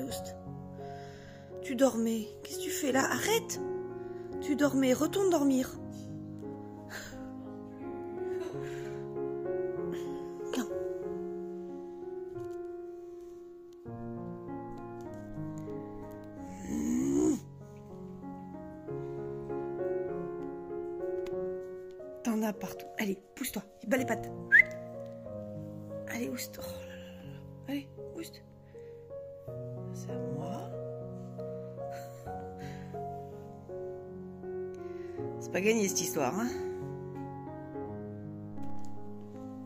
Oust. Tu dormais. Qu'est-ce que tu fais là? Arrête! Tu dormais. Retourne dormir. Viens. T'en as partout. Allez, pousse-toi. Bats les pattes. Allez, Oust. Oh là là là. Allez, Oust. C'est à moi. C'est pas gagné cette histoire, hein?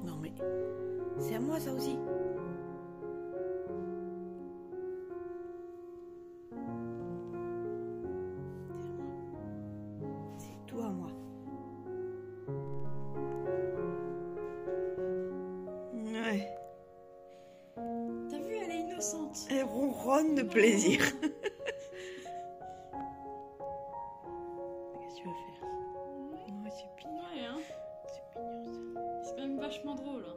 Non mais c'est à moi ça aussi. C'est tout à moi. Ouais. T'as vu, elle est innocente. Elle ronronne de plaisir. Qu'est-ce que tu vas faire? Ouais, c'est pignon. Ouais, hein. C'est pignon ça. C'est quand même vachement drôle. Hein.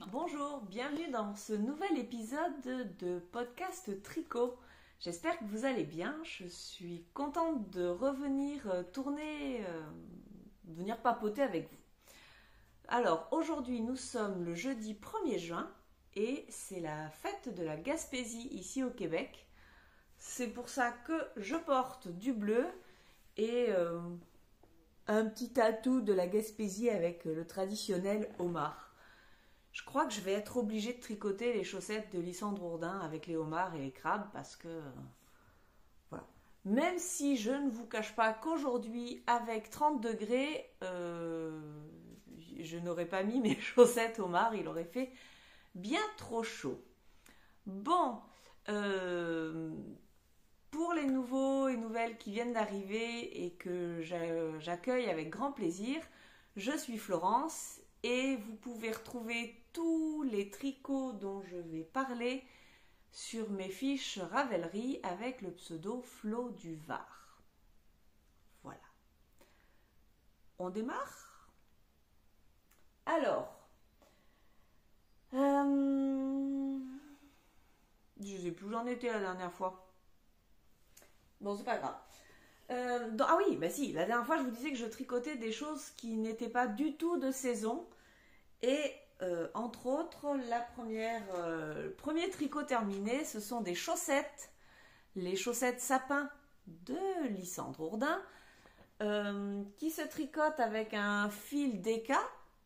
Bonjour, bienvenue dans ce nouvel épisode de podcast Tricot. J'espère que vous allez bien. Je suis contente de revenir venir papoter avec vous. Alors, aujourd'hui, nous sommes le jeudi 1er juin et c'est la fête de la Gaspésie ici au Québec. C'est pour ça que je porte du bleu et un petit tatou de la Gaspésie avec le traditionnel homard. Je crois que je vais être obligée de tricoter les chaussettes de Lysandre Ourdin avec les homards et les crabes parce que voilà. Même si je ne vous cache pas qu'aujourd'hui avec 30 degrés, je n'aurais pas mis mes chaussettes homards, il aurait fait bien trop chaud. Bon, pour les nouveaux et nouvelles qui viennent d'arriver et que j'accueille avec grand plaisir, je suis Florence et vous pouvez retrouver tous les tricots dont je vais parler sur mes fiches Ravelry avec le pseudo Flo du Var. Voilà. On démarre? Alors, je sais plus où j'en étais la dernière fois. Bon, c'est pas grave. Ah oui, bah si, la dernière fois je vous disais que je tricotais des choses qui n'étaient pas du tout de saison. Et entre autres, le premier tricot terminé, ce sont des chaussettes, les chaussettes sapin de Lysandre Ourdin, qui se tricotent avec un fil DK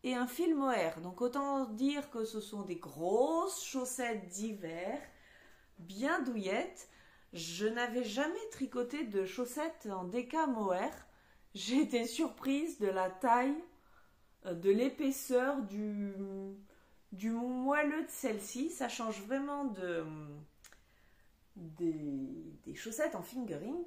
et un fil mohair. Donc autant dire que ce sont des grosses chaussettes d'hiver, bien douillettes. Je n'avais jamais tricoté de chaussettes en DK mohair. J'ai été surprise de la taille, de l'épaisseur, du moelleux de celle-ci. Ça change vraiment des chaussettes en fingering.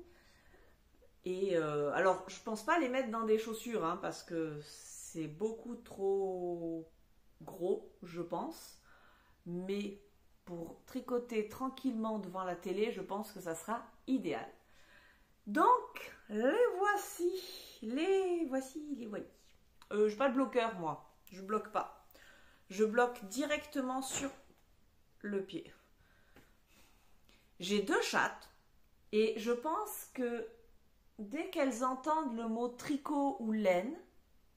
Et alors, je pense pas les mettre dans des chaussures, hein, parce que c'est beaucoup trop gros, je pense. Mais pour tricoter tranquillement devant la télé, je pense que ça sera idéal. Donc, les voici. Je n'ai pas de bloqueur, moi. Je bloque pas. Je bloque directement sur le pied. J'ai deux chattes et je pense que dès qu'elles entendent le mot tricot ou laine,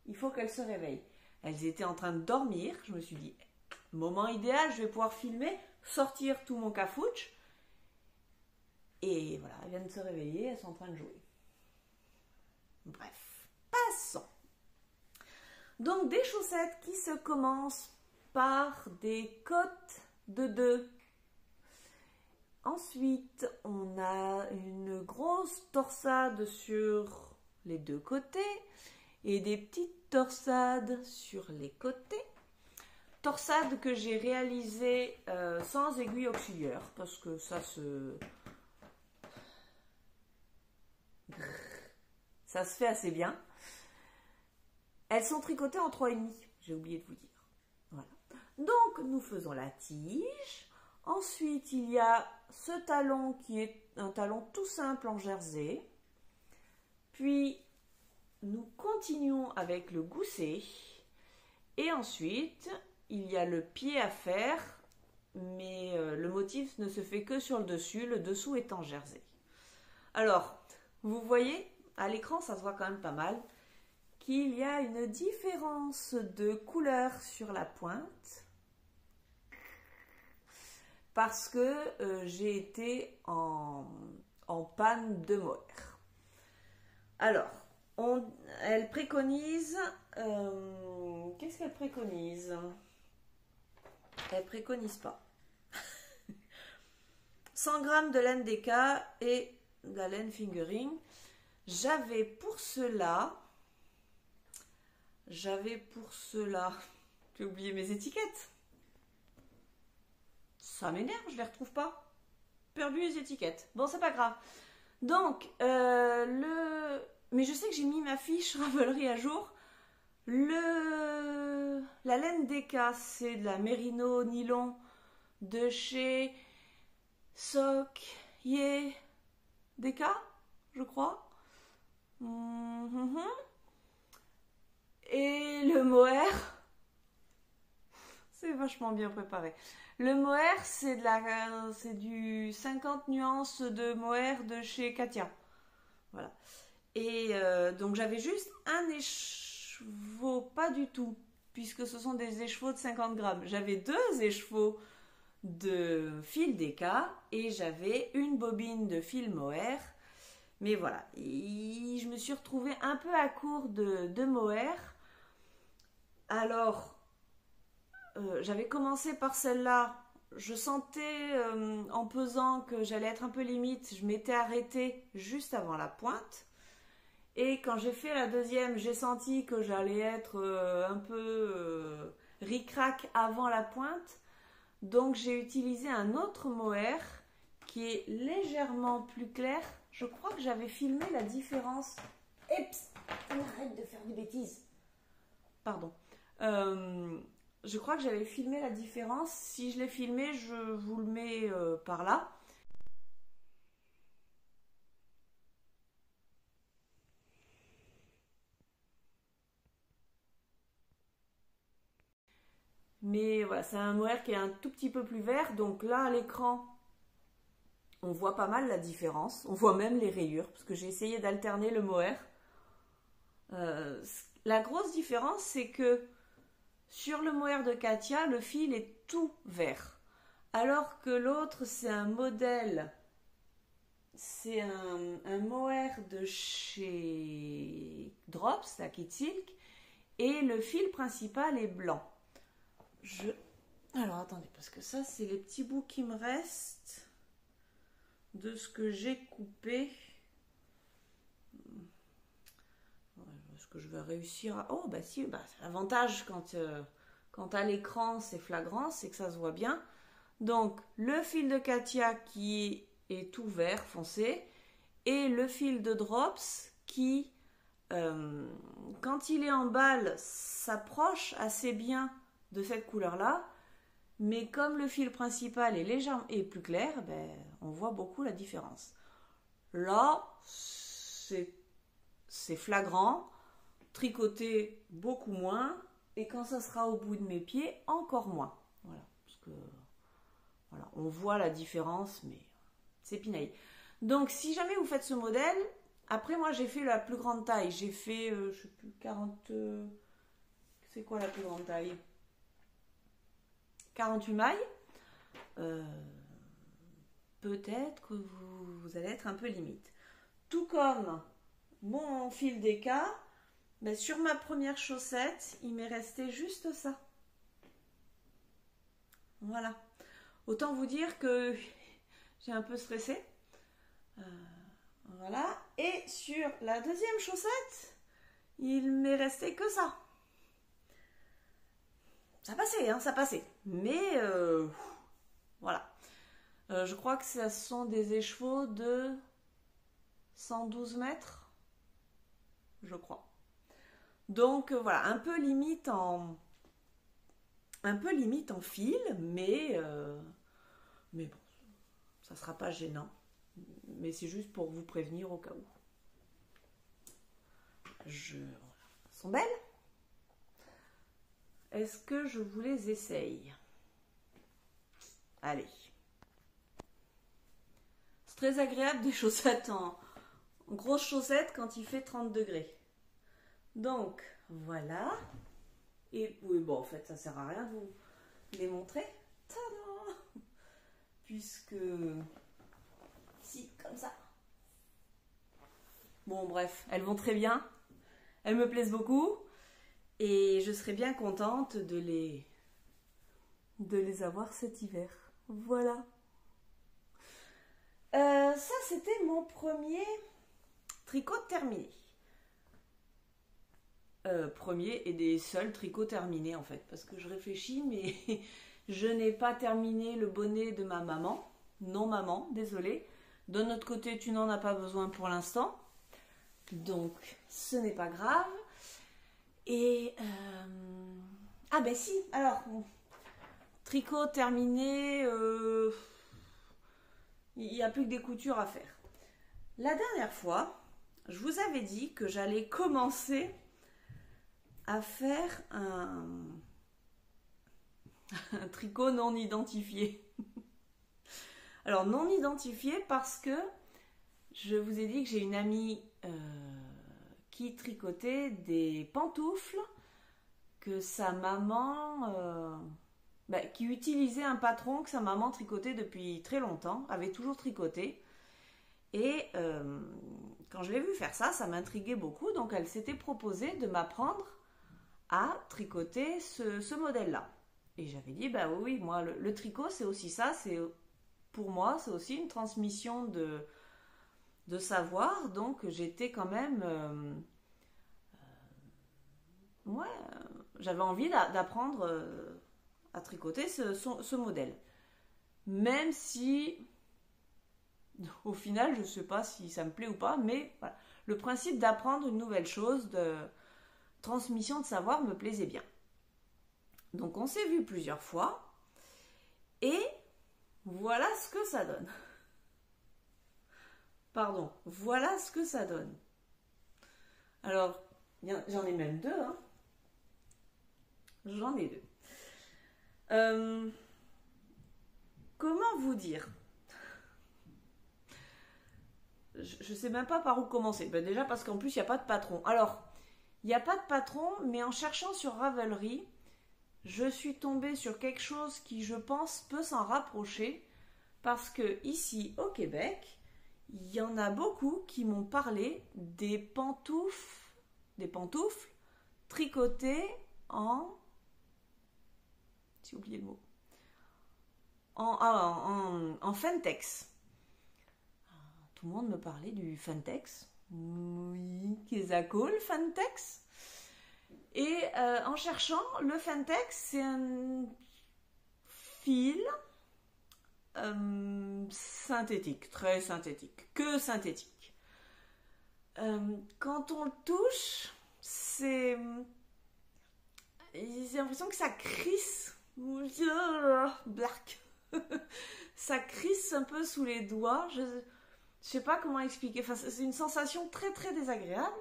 il faut qu'elles se réveillent. Elles étaient en train de dormir. Je me suis dit, moment idéal, je vais pouvoir filmer, sortir tout mon cafouche. Et voilà, elles viennent de se réveiller, elles sont en train de jouer. Bref, passons. Donc des chaussettes qui se commencent par des côtes de 2. Ensuite, on a une grosse torsade sur les deux côtés et des petites torsades sur les côtés. Torsade que j'ai réalisée sans aiguille auxiliaire parce que ça se fait assez bien. Elles sont tricotées en 3,5, j'ai oublié de vous dire. Voilà. Donc, nous faisons la tige. Ensuite, il y a ce talon qui est un talon tout simple en jersey. Puis, nous continuons avec le gousset. Et ensuite, il y a le pied à faire, mais le motif ne se fait que sur le dessous est en jersey. Alors, vous voyez, à l'écran, ça se voit quand même pas mal, qu'il y a une différence de couleur sur la pointe, parce que j'ai été en panne de mohair. Alors, elle préconise... qu'est-ce qu'elle préconise? Elle préconise pas. 100 g de laine DK et de la laine fingering. J'avais pour cela... J'ai oublié mes étiquettes. Ça m'énerve, je les retrouve pas. Perdu les étiquettes. Bon, c'est pas grave. Donc, mais je sais que j'ai mis ma fiche Ravelry à jour. La laine DK, c'est de la Merino nylon de chez Sok Ye DK, je crois. Et le mohair, c'est vachement bien préparé. Le mohair, c'est du 50 nuances de mohair de chez Katia. Voilà. Et donc j'avais juste un écheveau, pas du tout, puisque ce sont des écheveaux de 50 grammes. J'avais 2 écheveaux de fil DK et j'avais une bobine de fil mohair. Mais voilà, je me suis retrouvée un peu à court de mohair. Alors, j'avais commencé par celle-là. Je sentais en pesant que j'allais être un peu limite. Je m'étais arrêtée juste avant la pointe. Et quand j'ai fait la deuxième, j'ai senti que j'allais être un peu ric-rac avant la pointe. Donc j'ai utilisé un autre mohair qui est légèrement plus clair. Je crois que j'avais filmé la différence. Eps, arrête de faire des bêtises. Pardon. Je crois que j'avais filmé la différence. Si je l'ai filmé, je vous le mets par là. Mais voilà, c'est un mohair qui est un tout petit peu plus vert. Donc là, à l'écran, on voit pas mal la différence. On voit même les rayures, parce que j'ai essayé d'alterner le mohair. La grosse différence, c'est que sur le mohair de Katia, le fil est tout vert. Alors que l'autre, c'est un modèle, c'est un mohair de chez Drops, la Kid Silk, et le fil principal est blanc. Alors attendez, parce que ça, c'est les petits bouts qui me restent de ce que j'ai coupé. Est-ce que je vais réussir à... Oh, bah si, bah, c'est l'avantage quand à l'écran, c'est flagrant, c'est que ça se voit bien. Donc, le fil de Katia qui est tout vert foncé et le fil de Drops qui, quand il est en balle, s'approche assez bien de cette couleur-là. Mais comme le fil principal est légèrement et plus clair, ben, on voit beaucoup la différence. Là, c'est flagrant, tricoté beaucoup moins, et quand ça sera au bout de mes pieds, encore moins. Voilà, parce que voilà, on voit la différence, mais c'est pinaille. Donc, si jamais vous faites ce modèle, après moi j'ai fait la plus grande taille, j'ai fait, je sais plus, 40... c'est quoi la plus grande taille? 48 mailles. Peut-être que vous allez être un peu limite. Tout comme mon fil DK, mais sur ma première chaussette, il m'est resté juste ça. Voilà. Autant vous dire que j'ai un peu stressé. Voilà. Et sur la deuxième chaussette, il m'est resté que ça. Ça passait, hein, ça passait. Mais voilà. Je crois que ce sont des écheveaux de 112 mètres. Je crois. Donc voilà, un peu limite en fil, mais bon, ça sera pas gênant. Mais c'est juste pour vous prévenir au cas où. Elles sont belles. est-ce que je vous les essaye? Allez. C'est très agréable des chaussettes en grosses chaussettes quand il fait 30 degrés. Donc, voilà. Et oui, bon, en fait, ça sert à rien de vous les montrer. Tadam! Puisque... Si, comme ça. Bon, bref, elles vont très bien. Elles me plaisent beaucoup. Et je serais bien contente de les avoir cet hiver. Voilà. Ça, c'était mon premier tricot terminé. Premier et des seuls tricots terminés, en fait. Parce que je réfléchis, mais je n'ai pas terminé le bonnet de ma maman. Non, maman, désolée. De notre côté, tu n'en as pas besoin pour l'instant. Donc, ce n'est pas grave. Et... Ah ben si, alors... Tricot terminé... Il n'y a plus que des coutures à faire. La dernière fois, je vous avais dit que j'allais commencer à faire un tricot non identifié. Alors, non identifié parce que je vous ai dit que j'ai une amie qui tricotait des pantoufles que sa maman... qui utilisait un patron que sa maman tricotait depuis très longtemps, avait toujours tricoté. Et quand je l'ai vu faire ça, ça m'intriguait beaucoup. Donc elle s'était proposée de m'apprendre à tricoter ce modèle-là. Et j'avais dit, bah oui, moi, le tricot, c'est aussi ça. Pour moi, c'est aussi une transmission de savoir. Donc j'étais quand même... j'avais envie d'apprendre... à tricoter ce modèle. Même si, au final, je ne sais pas si ça me plaît ou pas, mais voilà, le principe d'apprendre une nouvelle chose, de transmission de savoir, me plaisait bien. Donc on s'est vu plusieurs fois, et voilà ce que ça donne. Pardon, voilà ce que ça donne. Alors, j'en ai même deux, hein. J'en ai deux. Comment vous dire? Je sais même pas par où commencer. Ben déjà parce qu'en plus il n'y a pas de patron. Alors, il n'y a pas de patron, mais en cherchant sur Ravelry, je suis tombée sur quelque chose qui, je pense, peut s'en rapprocher. Parce que ici, au Québec, il y en a beaucoup qui m'ont parlé des pantoufles tricotées en... J'ai oublié le mot. En Fentex. Tout le monde me parlait du Fentex. Oui, qu'est-ce que cool, Fentex. Et en cherchant, le Fentex, c'est un fil synthétique, très synthétique, que synthétique. Quand on le touche, j'ai l'impression que ça crisse. Black. Ça crisse un peu sous les doigts. Je sais pas comment expliquer. Enfin, c'est une sensation très très désagréable.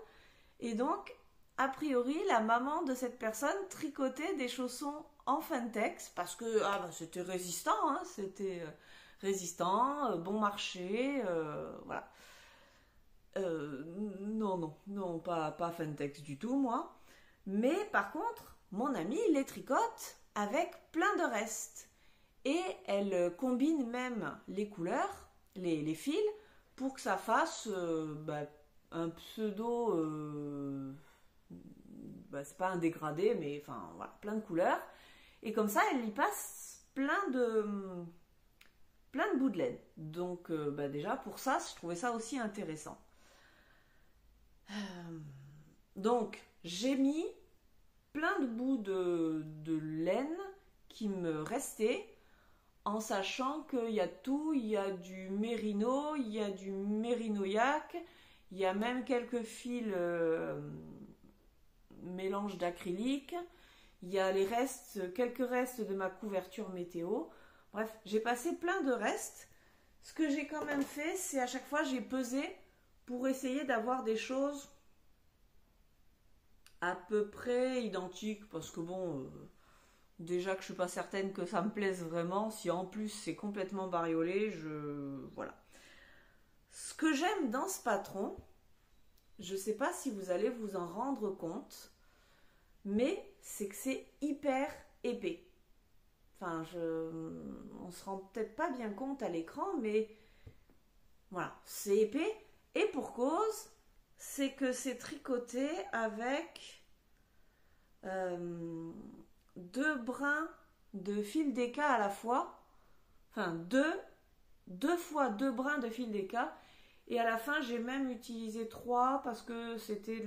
Et donc, a priori, la maman de cette personne tricotait des chaussons en Fentex parce que c'était résistant. Hein, c'était résistant, bon marché. Voilà. Non, pas Fentex du tout, moi. Mais par contre, mon amie les tricote avec plein de restes. Et elle combine même les couleurs, les fils, pour que ça fasse un pseudo... c'est pas un dégradé, mais enfin, voilà, plein de couleurs. Et comme ça, elle y passe plein de bouts de laine. Donc, déjà, pour ça, je trouvais ça aussi intéressant. Donc, j'ai mis plein de bouts de laine qui me restaient, en sachant qu'il y a tout, il y a du mérino, il y a du mérino-yak, il y a même quelques fils mélange d'acrylique, il y a quelques restes de ma couverture météo. Bref, j'ai passé plein de restes. Ce que j'ai quand même fait, c'est à chaque fois j'ai pesé pour essayer d'avoir des choses à peu près identiques, parce que bon, Déjà que je suis pas certaine que ça me plaise vraiment. Si en plus c'est complètement bariolé, voilà. Ce que j'aime dans ce patron, je sais pas si vous allez vous en rendre compte, mais c'est que c'est hyper épais. Enfin, on se rend peut-être pas bien compte à l'écran, mais voilà, c'est épais. Et pour cause, c'est que c'est tricoté avec 2 brins de fil d'éca à la fois. Enfin, deux fois 2 brins de fil d'éca. Et à la fin, j'ai même utilisé 3 parce que c'était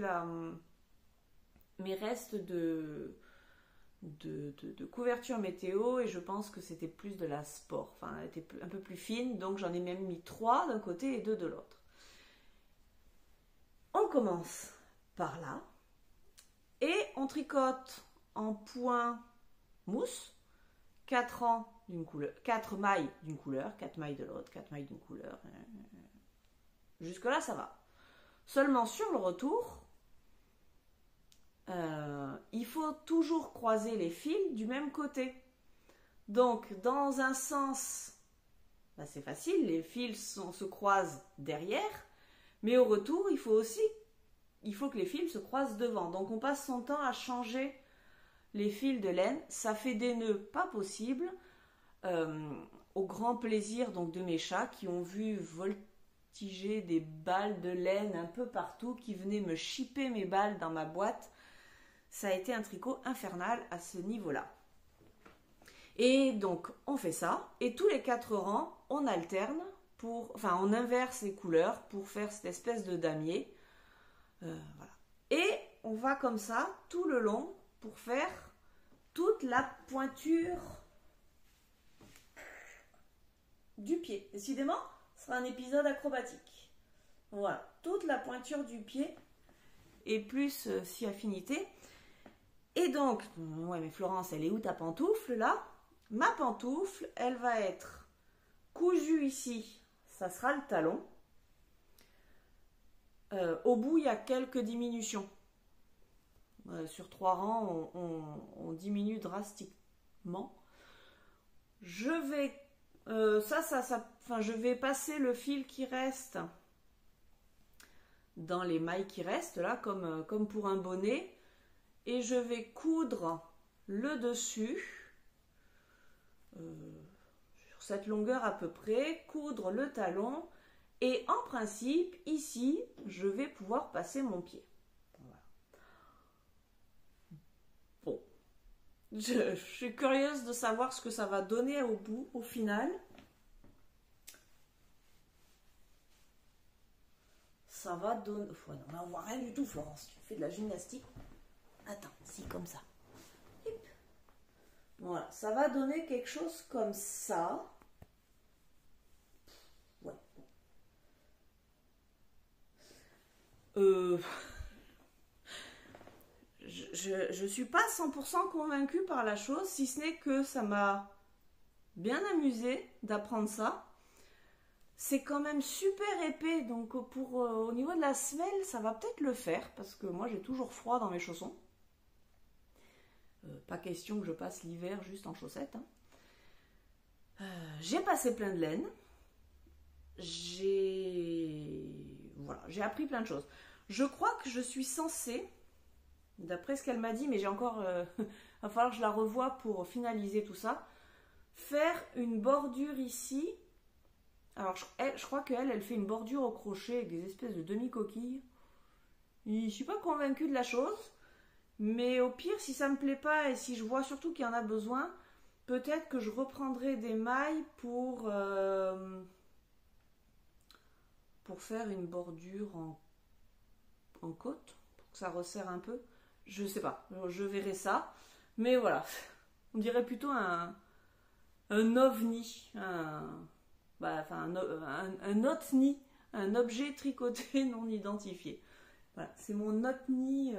mes restes de couverture météo et je pense que c'était plus de la sport. Enfin, elle était un peu plus fine, donc j'en ai même mis 3 d'un côté et 2 de l'autre. On commence par là et on tricote en point mousse 4 mailles d'une couleur, 4 mailles de l'autre, 4 mailles d'une couleur. Jusque là ça va. Seulement sur le retour, il faut toujours croiser les fils du même côté. Donc dans un sens, c'est facile, les fils se croisent derrière, mais au retour il faut que les fils se croisent devant. Donc on passe son temps à changer les fils de laine. Ça fait des nœuds pas possibles, au grand plaisir donc de mes chats qui ont vu voltiger des balles de laine un peu partout, qui venaient me chipper mes balles dans ma boîte. Ça a été un tricot infernal à ce niveau-là. Et donc on fait ça, et tous les 4 rangs, on alterne, on inverse les couleurs pour faire cette espèce de damier. Voilà. Et on va comme ça tout le long pour faire toute la pointure du pied. Décidément, ce sera un épisode acrobatique. Voilà, toute la pointure du pied et plus si affinité. Et donc, ouais mais Florence, elle est où ta pantoufle là? Ma pantoufle, elle va être cousue ici, ça sera le talon. Au bout, il y a quelques diminutions. Sur 3 rangs, on diminue drastiquement. Je vais je vais passer le fil qui reste dans les mailles qui restent là, comme pour un bonnet, et je vais coudre le dessus sur cette longueur à peu près, coudre le talon, et en principe ici je vais pouvoir passer mon pied. Voilà. Bon, je suis curieuse de savoir ce que ça va donner au bout, au final. Ça va donner... Ouais, non, là on voit rien du tout, Florence, tu fais de la gymnastique. Attends, si, comme ça. Voilà, ça va donner quelque chose comme ça. Ouais. Je suis pas 100% convaincue par la chose, si ce n'est que ça m'a bien amusé d'apprendre ça. C'est quand même super épais, donc au niveau de la semelle, ça va peut-être le faire, parce que moi j'ai toujours froid dans mes chaussons. Pas question que je passe l'hiver juste en chaussettes. Hein. J'ai passé plein de laine. J'ai appris plein de choses. Je crois que je suis censée, d'après ce qu'elle m'a dit, mais j'ai encore... va falloir que je la revoie pour finaliser tout ça, faire une bordure ici. Alors je crois qu'elle fait une bordure au crochet avec des espèces de demi-coquilles. Je suis pas convaincue de la chose. Mais au pire, si ça me plaît pas et si je vois surtout qu'il y en a besoin, peut-être que je reprendrai des mailles pour faire une bordure en côte, pour que ça resserre un peu. Je sais pas, je verrai ça. Mais voilà, on dirait plutôt un ovni, un otni, un objet tricoté non identifié. Voilà, c'est mon otni.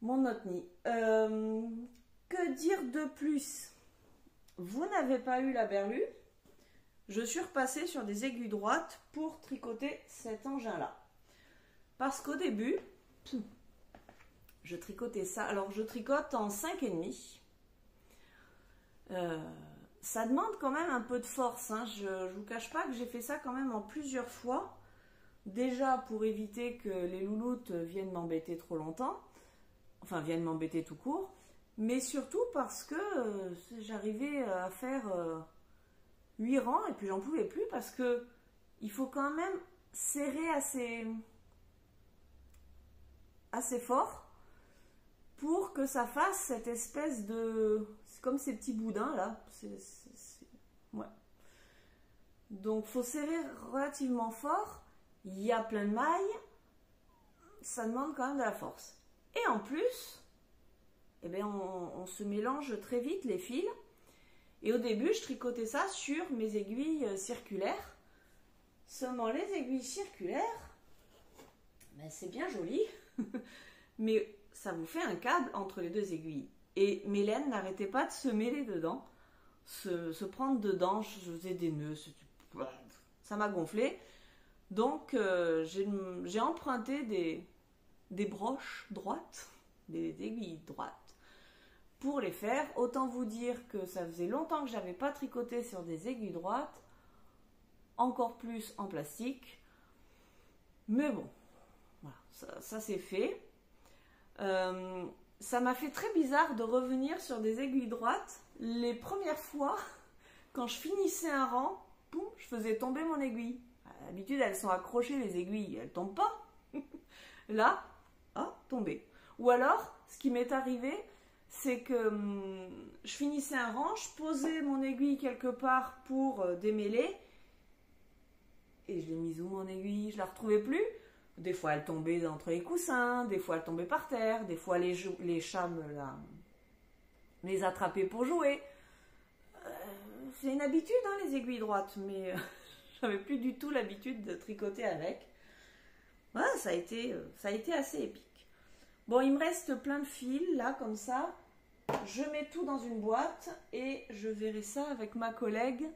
Mon otni. Que dire de plus? Vous n'avez pas eu la berlue. Je suis repassée sur des aiguilles droites pour tricoter cet engin-là. Parce qu'au début, je tricotais ça. Alors je tricote en 5,5. Ça demande quand même un peu de force, hein. Je ne vous cache pas que j'ai fait ça quand même en plusieurs fois. Déjà pour éviter que les louloutes viennent m'embêter trop longtemps. Enfin, viennent m'embêter tout court. Mais surtout parce que j'arrivais à faire 8 rangs et puis j'en pouvais plus parce que il faut quand même serrer assez fort pour que ça fasse cette espèce de... C'est comme ces petits boudins là. Ouais. Donc faut serrer relativement fort. Il y a plein de mailles. Ça demande quand même de la force. Et en plus, eh bien, on se mélange très vite les fils. Et au début, je tricotais ça sur mes aiguilles circulaires. Seulement les aiguilles circulaires, ben, c'est bien joli. Mais ça vous fait un câble entre les deux aiguilles. Et mes laines n'arrêtaient pas de se mêler dedans, se prendre dedans. Je faisais des nœuds, ça m'a gonflé. Donc j'ai emprunté des broches droites, des aiguilles droites, pour les faire. Autant vous dire que ça faisait longtemps que j'avais pas tricoté sur des aiguilles droites, encore plus en plastique. Mais bon, voilà, ça c'est fait. Ça m'a fait très bizarre de revenir sur des aiguilles droites. Les premières fois, quand je finissais un rang, boum, je faisais tomber mon aiguille. D'habitude, elles sont accrochées, les aiguilles, elles tombent pas. Là, ah, tombé. Ou alors, ce qui m'est arrivé, c'est que je finissais un rang, je posais mon aiguille quelque part pour démêler, et je l'ai mise où mon aiguille? Je la retrouvais plus. Des fois, elle tombait entre les coussins, des fois, elle tombait par terre, des fois, les chats les attrapaient pour jouer. C'est une habitude, hein, les aiguilles droites, mais j'avais plus du tout l'habitude de tricoter avec. Voilà, ça a été assez épique. Bon, il me reste plein de fils, là, comme ça. Je mets tout dans une boîte et je verrai ça avec ma collègue.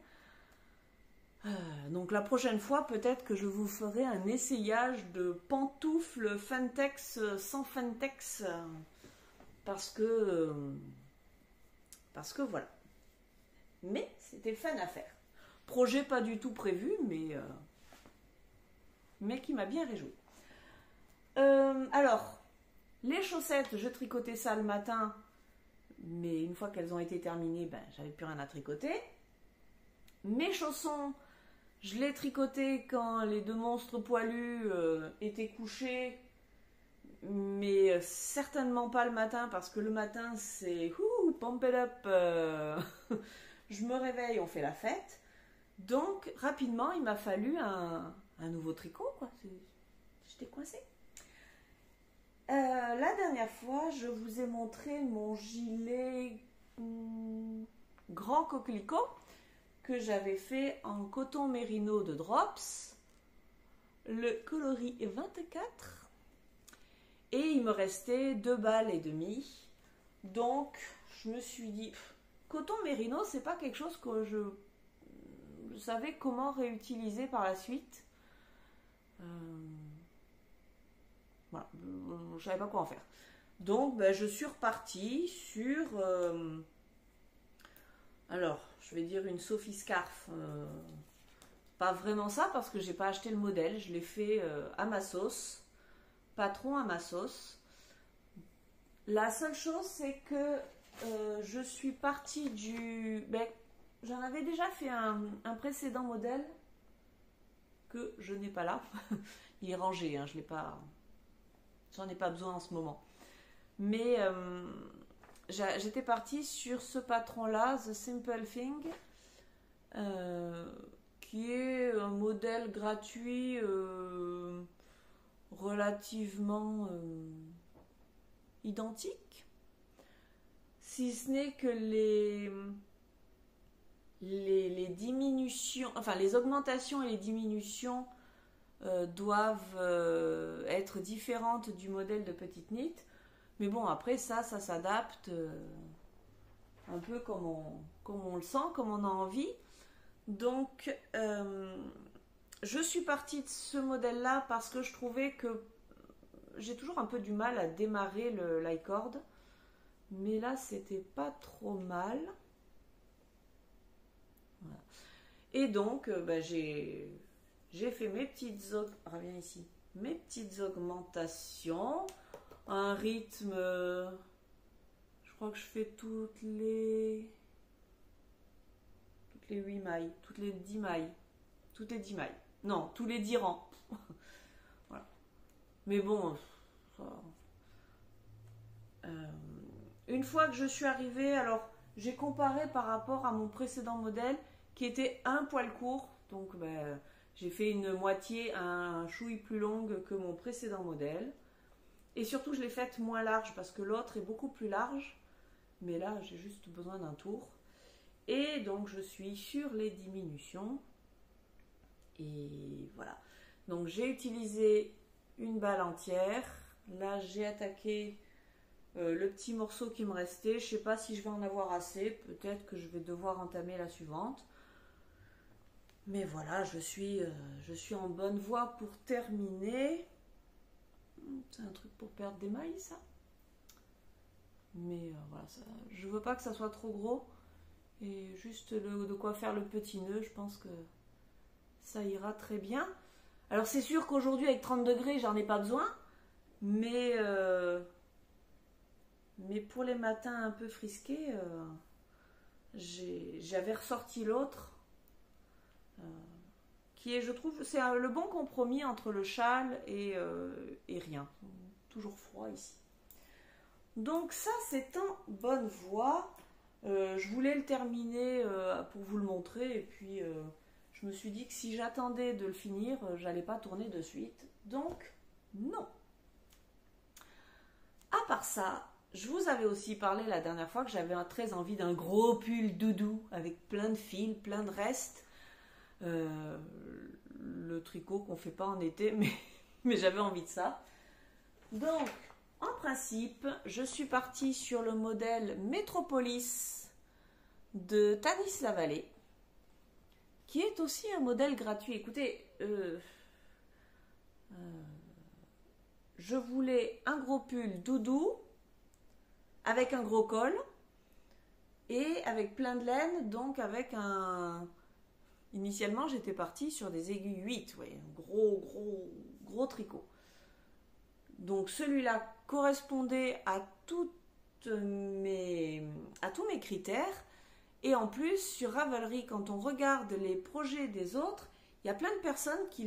Donc la prochaine fois, peut-être que je vous ferai un essayage de pantoufles Fantex sans Fantex. Parce que voilà. Mais c'était fun à faire. Projet pas du tout prévu, mais qui m'a bien réjoui. Alors, les chaussettes, je tricotais ça le matin, mais une fois qu'elles ont été terminées, ben, j'avais plus rien à tricoter. Mes chaussons, je les tricotais quand les deux monstres poilus étaient couchés, mais certainement pas le matin, parce que le matin, c'est pump it up. Je me réveille, on fait la fête. Donc, rapidement, il m'a fallu un nouveau tricot, quoi. J'étais coincée. La dernière fois, je vous ai montré mon gilet grand coquelicot que j'avais fait en coton mérino de Drops, le coloris 24. Et il me restait 2 balles et demie. Donc, je me suis dit, coton mérino, c'est pas quelque chose que je savais comment réutiliser par la suite. Voilà, je ne savais pas quoi en faire. Donc, ben, je suis repartie sur... alors, je vais dire une Sophie Scarf. Pas vraiment ça, parce que j'ai pas acheté le modèle. Je l'ai fait à ma sauce. Patron à ma sauce. La seule chose, c'est que je suis partie du... Ben, j'en avais déjà fait un précédent modèle que je n'ai pas là. Il est rangé, hein, je l'ai pas... J'en ai pas besoin en ce moment. Mais j'étais partie sur ce patron-là, The Simple Thing, qui est un modèle gratuit relativement identique. Si ce n'est que les diminutions, enfin les augmentations et les diminutions doivent être différentes du modèle de Petite Knit. Mais bon, après ça s'adapte un peu comme on le sent, comme on a envie. Donc, je suis partie de ce modèle-là parce que je trouvais que j'ai toujours un peu du mal à démarrer le l'icord. Mais là, c'était pas trop mal. Voilà. Et donc, j'ai fait mes petites reviens ici. Mes petites augmentations. Un rythme. Je crois que je fais toutes les 8 mailles. Toutes les 10 mailles. Toutes les 10 mailles. Non, tous les 10 rangs. Voilà. Mais bon. Ça... une fois que je suis arrivée, alors j'ai comparé par rapport à mon précédent modèle qui était un poil court. Donc j'ai fait une moitié, un chouille plus longue que mon précédent modèle. Et surtout je l'ai faite moins large parce que l'autre est beaucoup plus large. Mais là j'ai juste besoin d'un tour. Et donc je suis sur les diminutions. Et voilà. Donc j'ai utilisé une balle entière. Là j'ai attaqué le petit morceau qui me restait. Je ne sais pas si je vais en avoir assez. Peut-être que je vais devoir entamer la suivante. Mais voilà, je suis en bonne voie pour terminer. C'est un truc pour perdre des mailles, ça. Mais voilà, je veux pas que ça soit trop gros. Et juste de quoi faire le petit nœud, je pense que ça ira très bien. Alors c'est sûr qu'aujourd'hui avec 30 degrés, j'en ai pas besoin. Mais pour les matins un peu frisqués, j'avais ressorti l'autre. Qui est, je trouve, c'est le bon compromis entre le châle et rien. Toujours froid ici. Donc ça, c'est en bonne voie. Je voulais le terminer pour vous le montrer. Et puis, je me suis dit que si j'attendais de le finir, j'allais pas tourner de suite. Donc, non. À part ça, je vous avais aussi parlé la dernière fois que j'avais très envie d'un gros pull doudou avec plein de fils, plein de restes. Le tricot qu'on fait pas en été, mais j'avais envie de ça. Donc, en principe, je suis partie sur le modèle Metropolis de Tanis Lavallée, qui est aussi un modèle gratuit. Écoutez, je voulais un gros pull doudou avec un gros col et avec plein de laine, donc avec un... Initialement, j'étais partie sur des aiguilles 8, ouais, gros tricot. Donc celui-là correspondait à tous mes critères. Et en plus, sur Ravelry, quand on regarde les projets des autres, il y a plein de personnes qui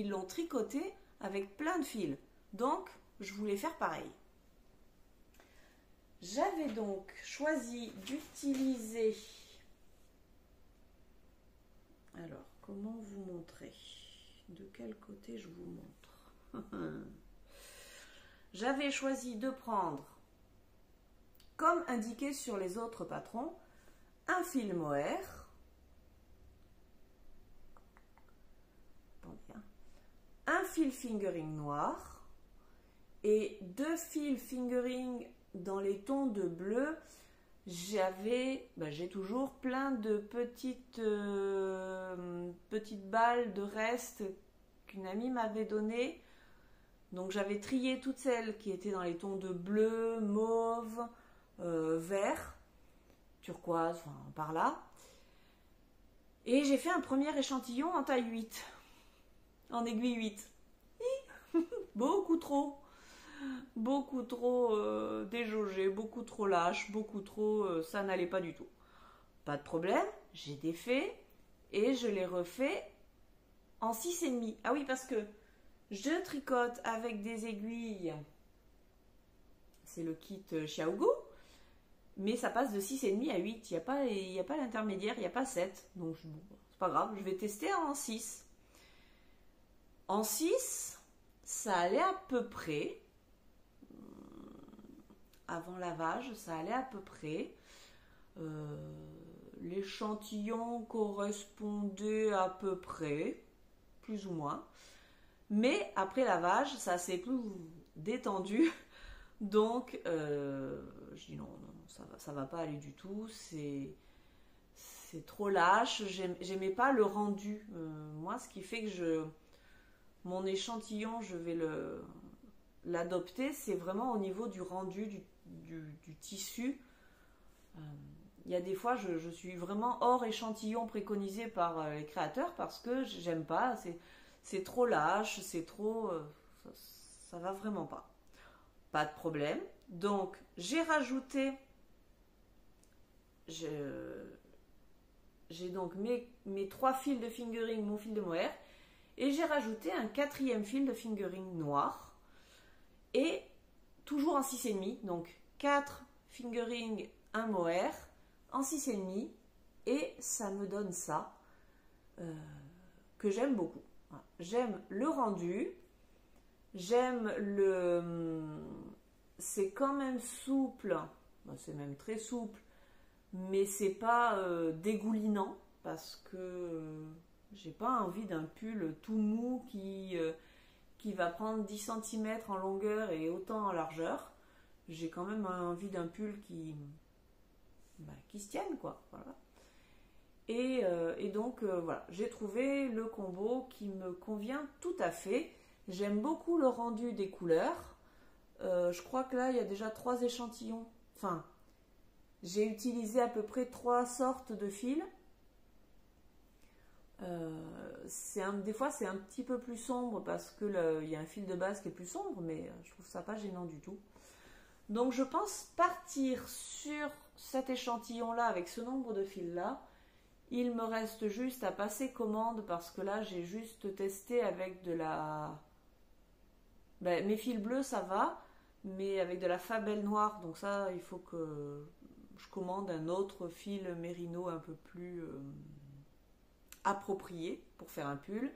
l'ont tricoté avec plein de fils. Donc, je voulais faire pareil. J'avais donc choisi d'utiliser... Alors, comment vous montrer? De quel côté je vous montre? J'avais choisi de prendre, comme indiqué sur les autres patrons, un fil mohair, un fil fingering noir et 2 fils fingering dans les tons de bleu. J'ai toujours plein de petites balles de reste qu'une amie m'avait donné. Donc j'avais trié toutes celles qui étaient dans les tons de bleu, mauve, vert, turquoise, enfin par là. Et j'ai fait un premier échantillon en taille 8, en aiguille 8. Beaucoup trop déjaugé, beaucoup trop lâche, beaucoup trop, ça n'allait pas du tout. Pas de problème, j'ai défait et je l'ai refait en 6,5. Ah oui, parce que je tricote avec des aiguilles, c'est le kit Xiaogu, mais ça passe de 6,5 à 8, il n'y a pas l'intermédiaire, il n'y a pas 7, donc bon, c'est pas grave, je vais tester en 6. En 6, ça allait à peu près... Avant lavage, ça allait à peu près. L'échantillon correspondait à peu près, plus ou moins. Mais après lavage, ça s'est plus détendu. Donc, je dis non, ça va pas aller du tout. C'est trop lâche. J'aimais pas le rendu. Moi, ce qui fait que mon échantillon, je vais l'adopter, c'est vraiment au niveau du rendu du tissu. Il y a des fois, je suis vraiment hors échantillon préconisé par les créateurs parce que j'aime pas, c'est trop lâche, c'est trop... ça va vraiment pas. Pas de problème. Donc, j'ai rajouté... J'ai donc mes 3 fils de fingering, mon fil de mohair, et j'ai rajouté un 4e fil de fingering noir, et toujours en 6,5, donc 4 fingering, 1 mohair, en 6,5, et ça me donne ça, que j'aime beaucoup. Voilà. J'aime le rendu, j'aime c'est quand même souple, c'est même très souple, mais c'est pas dégoulinant parce que j'ai pas envie d'un pull tout mou qui va prendre 10 cm en longueur et autant en largeur. J'ai quand même envie d'un pull qui se tienne, quoi. Voilà. Et donc voilà, j'ai trouvé le combo qui me convient tout à fait. J'aime beaucoup le rendu des couleurs. Je crois que là il y a déjà 3 échantillons. Enfin, j'ai utilisé à peu près 3 sortes de fils. Des fois c'est un petit peu plus sombre parce que il y a un fil de base qui est plus sombre, mais je trouve ça pas gênant du tout. Donc je pense partir sur cet échantillon là avec ce nombre de fils là. Il me reste juste à passer commande parce que là j'ai juste testé avec de la... mes fils bleus ça va, mais avec de la fabelle noire, donc ça il faut que je commande un autre fil mérino un peu plus approprié pour faire un pull.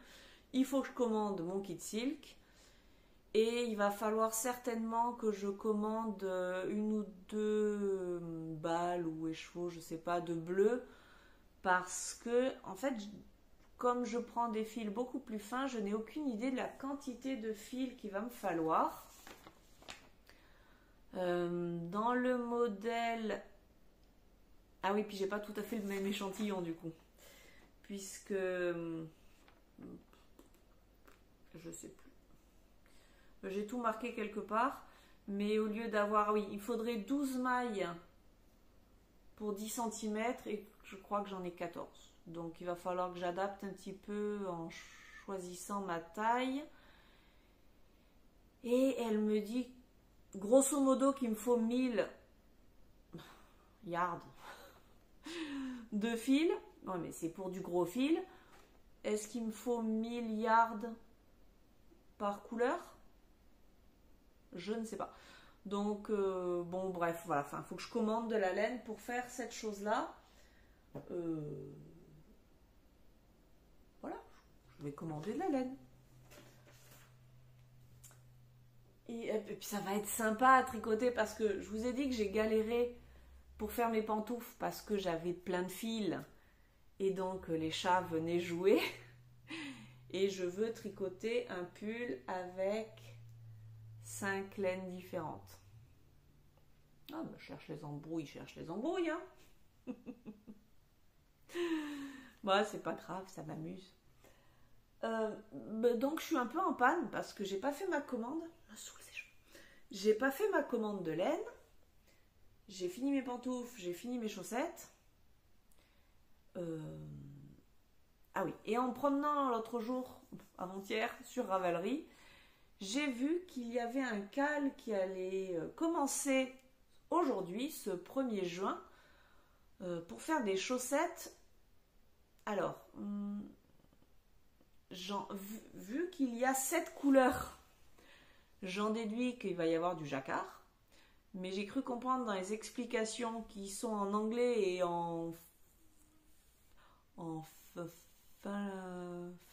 Il faut que je commande mon kit silk et il va falloir certainement que je commande 1 ou 2 balles ou écheveaux, je sais pas, de bleu, parce que en fait comme je prends des fils beaucoup plus fins, je n'ai aucune idée de la quantité de fils qu'il va me falloir. Dans le modèle... Ah oui, puis j'ai pas tout à fait le même échantillon du coup. Puisque... je sais plus. J'ai tout marqué quelque part. Mais au lieu d'avoir... Oui, il faudrait 12 mailles pour 10 cm et je crois que j'en ai 14. Donc il va falloir que j'adapte un petit peu en choisissant ma taille. Et elle me dit grosso modo qu'il me faut 1000 yards de fil. Ouais, mais c'est pour du gros fil. Est-ce qu'il me faut 1000 yards par couleur? Je ne sais pas. Donc, bon, bref, voilà. Enfin, il faut que je commande de la laine pour faire cette chose-là. Voilà, je vais commander de la laine. Et puis ça va être sympa à tricoter parce que je vous ai dit que j'ai galéré pour faire mes pantoufles parce que j'avais plein de fils et donc les chats venaient jouer. Et je veux tricoter un pull avec 5 laines différentes. Ah, bah, cherche les embrouilles, hein. Bon, c'est pas grave, ça m'amuse. Donc je suis un peu en panne parce que j'ai pas fait ma commande. J'ai pas fait ma commande de laine. J'ai fini mes pantoufles, j'ai fini mes chaussettes. Ah oui, et en promenant l'autre jour, avant-hier, sur Ravelry, j'ai vu qu'il y avait un cal qui allait commencer aujourd'hui, ce 1er juin, pour faire des chaussettes. Alors, vu qu'il y a 7 couleurs, j'en déduis qu'il va y avoir du jacquard, mais j'ai cru comprendre dans les explications qui sont en anglais et en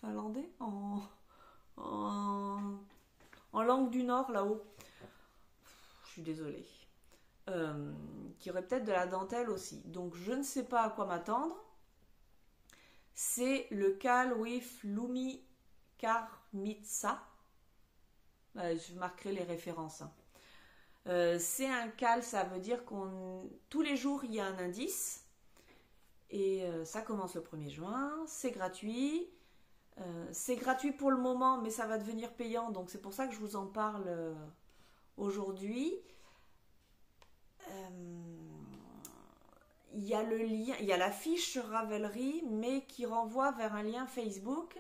finlandais, en langue du Nord là-haut. Je suis désolée. Qui aurait peut-être de la dentelle aussi. Donc je ne sais pas à quoi m'attendre. C'est le Cal with Lumi Karmitsa. Je marquerai les références. C'est un cal, ça veut dire qu'on tous les jours il y a un indice. Et ça commence le 1er juin. C'est gratuit. C'est gratuit pour le moment, mais ça va devenir payant, donc c'est pour ça que je vous en parle aujourd'hui. Il y a le lien, il y a la fiche sur Ravelry, mais qui renvoie vers un lien Facebook,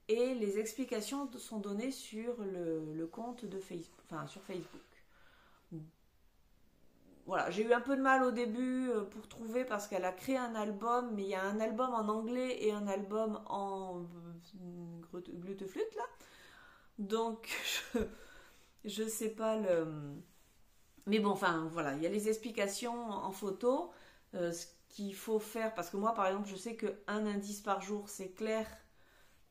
et les explications sont données sur le compte de Facebook, enfin sur Facebook. Voilà, j'ai eu un peu de mal au début pour trouver, parce qu'elle a créé un album, mais il y a un album en anglais et un album en gluteflute là. Donc je sais pas le. Mais bon, enfin voilà, il y a les explications en photo, ce qu'il faut faire, parce que moi par exemple, je sais qu'un indice par jour, c'est clair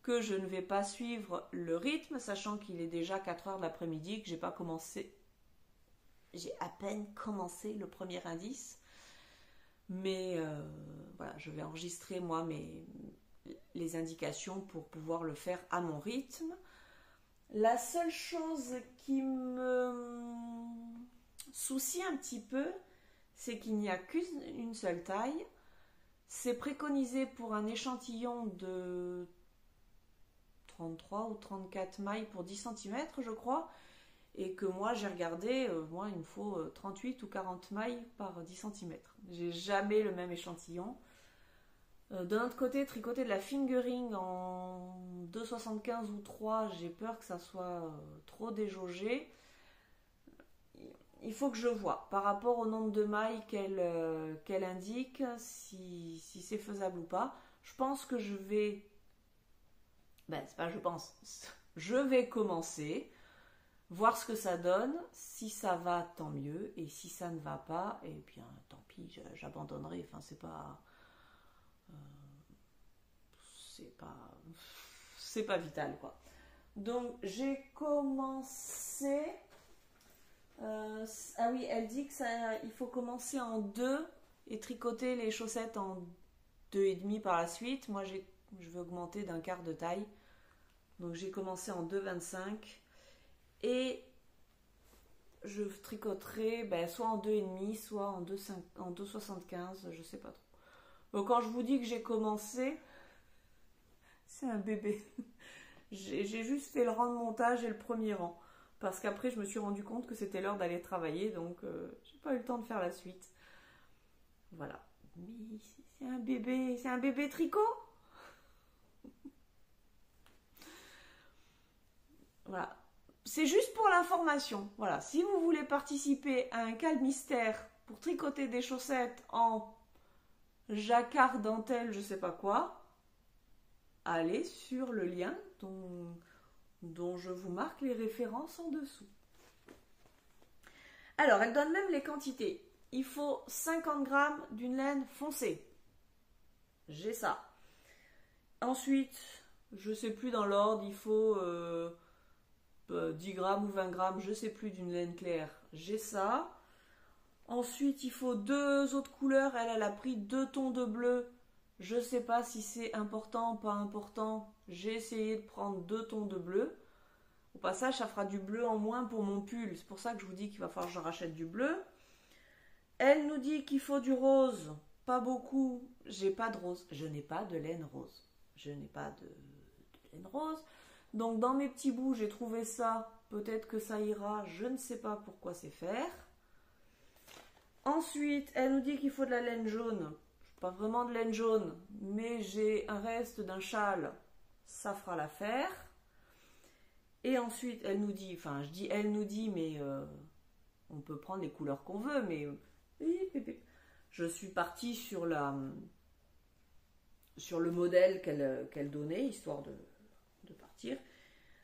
que je ne vais pas suivre le rythme, sachant qu'il est déjà 4 heures de l'après-midi, que j'ai pas commencé. J'ai à peine commencé le premier indice, mais voilà, je vais enregistrer moi les indications pour pouvoir le faire à mon rythme. La seule chose qui me soucie un petit peu, c'est qu'il n'y a qu'une seule taille. C'est préconisé pour un échantillon de 33 ou 34 mailles pour 10 cm, je crois. Et que moi j'ai regardé, moi il me faut 38 ou 40 mailles par 10 cm. J'ai jamais le même échantillon. D'un autre côté, tricoter de la fingering en 2,75 ou 3, j'ai peur que ça soit trop déjaugé. Il faut que je vois par rapport au nombre de mailles qu'elle indique, si c'est faisable ou pas. Je pense que je vais... Ben, c'est pas je pense. Je vais commencer, voir ce que ça donne. Si ça va, tant mieux. Et si ça ne va pas, eh bien, tant pis, j'abandonnerai. Enfin, c'est pas vital, quoi. Donc, j'ai commencé... ah oui, elle dit que il faut commencer en 2 et tricoter les chaussettes en 2,5 par la suite. Moi, je vais augmenter d'un quart de taille. Donc, j'ai commencé en 2,25 et je tricoterai soit en 2,5, soit en 2,75, je sais pas trop. Donc, quand je vous dis que j'ai commencé, c'est un bébé. J'ai juste fait le rang de montage et le premier rang. Parce qu'après, je me suis rendu compte que c'était l'heure d'aller travailler, donc j'ai pas eu le temps de faire la suite. Voilà. Mais c'est un bébé tricot. Voilà. C'est juste pour l'information. Voilà. Si vous voulez participer à un cal mystère pour tricoter des chaussettes en jacquard, dentelle, je sais pas quoi, allez sur le lien dont je vous marque les références en dessous. Alors, elle donne même les quantités. Il faut 50 grammes d'une laine foncée. J'ai ça. Ensuite, je sais plus dans l'ordre, il faut 10 grammes ou 20 grammes, je sais plus, d'une laine claire. J'ai ça. Ensuite, il faut 2 autres couleurs. Elle a pris 2 tons de bleu. Je sais pas si c'est important ou pas important. J'ai essayé de prendre 2 tons de bleu. Au passage, ça fera du bleu en moins pour mon pull. C'est pour ça que je vous dis qu'il va falloir que je rachète du bleu. Elle nous dit qu'il faut du rose. Pas beaucoup. J'ai pas de rose. Je n'ai pas de laine rose. Je n'ai pas de laine rose. Donc dans mes petits bouts, j'ai trouvé ça. Peut-être que ça ira. Je ne sais pas pourquoi c'est faire. Ensuite, elle nous dit qu'il faut de la laine jaune. Pas vraiment de laine jaune, mais j'ai un reste d'un châle, ça fera l'affaire. Et ensuite, elle nous dit, enfin je dis elle nous dit, mais on peut prendre les couleurs qu'on veut, mais je suis partie sur le modèle qu'elle donnait, histoire de partir.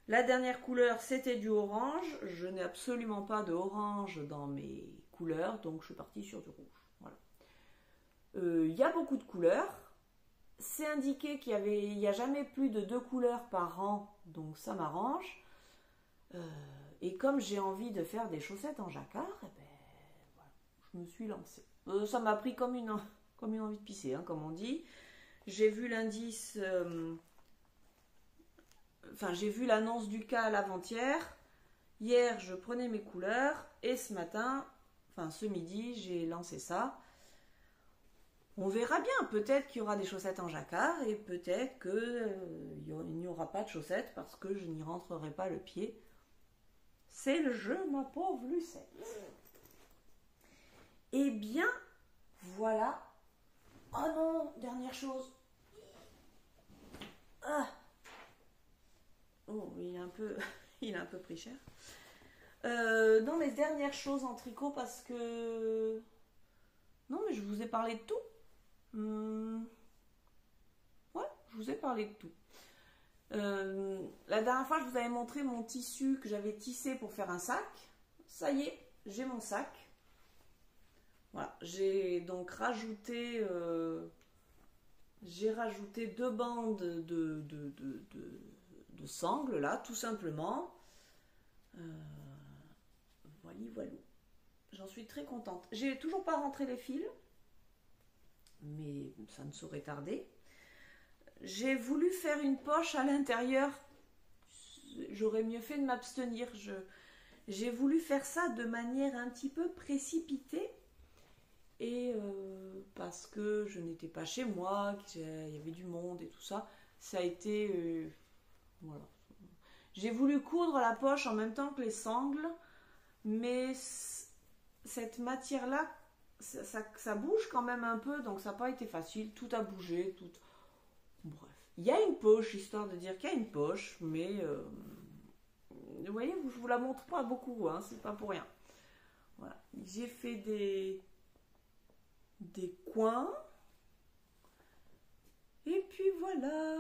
La dernière couleur, c'était du orange. Je n'ai absolument pas de orange dans mes couleurs, donc je suis partie sur du rouge. Il y a beaucoup de couleurs. C'est indiqué qu'il n'y a jamais plus de 2 couleurs par rang, donc ça m'arrange. Et comme j'ai envie de faire des chaussettes en jacquard, voilà, je me suis lancée. Ça m'a pris comme une envie de pisser, hein, comme on dit. J'ai vu l'indice... j'ai vu l'annonce du cal avant-hier. Hier, je prenais mes couleurs. Et ce matin, ce midi, j'ai lancé ça. On verra bien, peut-être qu'il y aura des chaussettes en jacquard et peut-être qu'il n'y aura pas de chaussettes parce que je n'y rentrerai pas le pied. C'est le jeu, ma pauvre Lucette. Eh bien, voilà. Oh non, dernière chose. Ah. Oh, il a un peu pris cher. Non, mais dernière chose en tricot parce que... Non, mais je vous ai parlé de tout. Ouais, je vous ai parlé de tout. La dernière fois, je vous avais montré mon tissu que j'avais tissé pour faire un sac. Ça y est, j'ai mon sac. Voilà, j'ai donc rajouté... j'ai rajouté 2 bandes de sangles, là, tout simplement. Voilà. J'en suis très contente. J'ai toujours pas rentré les fils, mais ça ne saurait tarder. J'ai voulu faire une poche à l'intérieur. J'aurais mieux fait de m'abstenir. J'ai voulu faire ça de manière un petit peu précipitée. Et parce que je n'étais pas chez moi, qu'il y avait du monde et tout ça, ça a été... voilà. J'ai voulu coudre la poche en même temps que les sangles, mais cette matière-là, ça bouge quand même un peu, donc ça n'a pas été facile. Tout a bougé, tout... Bref. Il y a une poche, histoire de dire qu'il y a une poche, mais... vous voyez, je vous la montre pas beaucoup, hein, c'est pas pour rien. Voilà. J'ai fait des coins. Et puis voilà.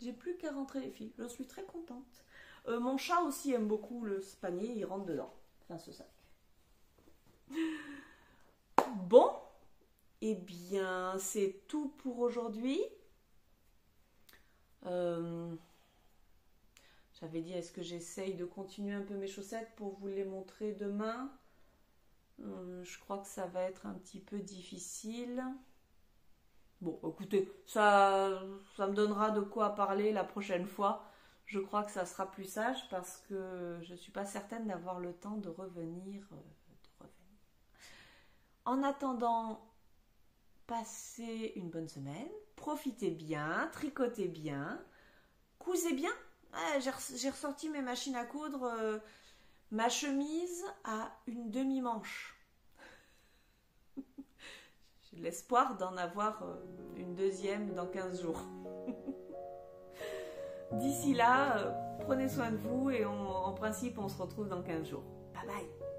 J'ai plus qu'à rentrer les fils. Je suis très contente. Mon chat aussi aime beaucoup le panier. Il rentre dedans. Enfin, ce sac. Bon. Eh bien, c'est tout pour aujourd'hui. J'avais dit, est-ce que j'essaye de continuer un peu mes chaussettes pour vous les montrer demain? Je crois que ça va être un petit peu difficile. Bon, écoutez, ça me donnera de quoi parler la prochaine fois. Je crois que ça sera plus sage parce que je ne suis pas certaine d'avoir le temps de revenir. En attendant, passez une bonne semaine. Profitez bien, tricotez bien, cousez bien. J'ai ressorti mes machines à coudre. Ma chemise a une demi-manche. J'ai l'espoir d'en avoir une deuxième dans 15 jours. D'ici là, prenez soin de vous et en principe, on se retrouve dans 15 jours. Bye bye!